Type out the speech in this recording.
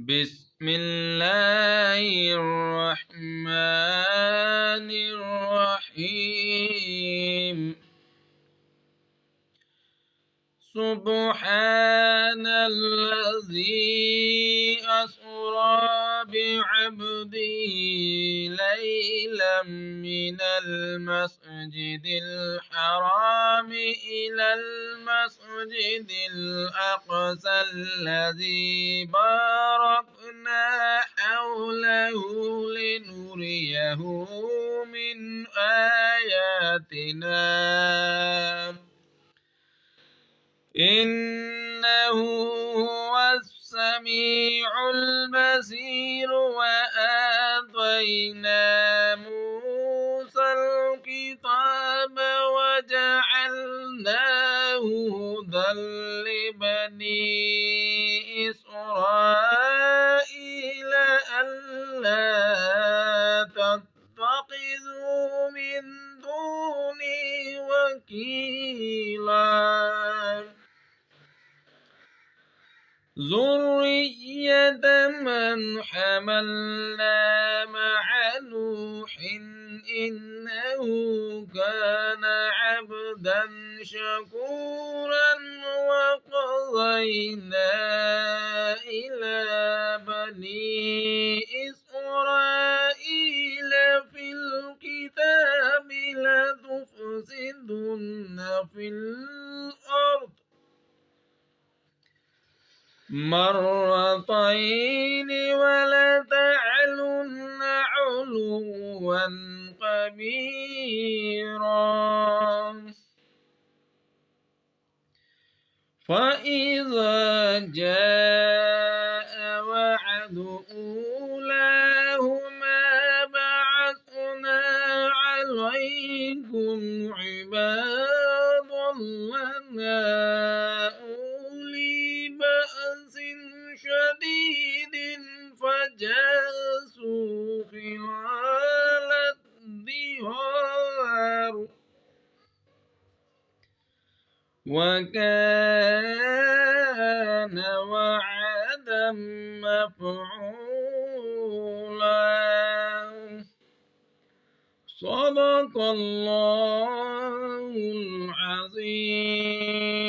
بسم الله الرحمن الرحيم سبحان الذي أسرى بعبده ليلا من المسجد الحرام إلى المسجد الأقصى الذي باركنا حوله لنريه من آياتنا إنه هو السميع البصير وآتينا موسى الكتاب وجعلناه هدى لبني إسرائيل ألا تتخذوا من دوني وكيلا ذرية من حملنا مع نوح إنه كان عبدا شكورا وقضينا إلى بني إسرائيل في الكتاب لتفسدن في الأرض مرتين ولتعلن علوا كبيرا فإذا جاء وعد أولاهما بعثنا عليكم عبادا لنا أولي بأس شديد فجاسوا خلال الديار وكان وعدا مفعولا صدق الله العظيم.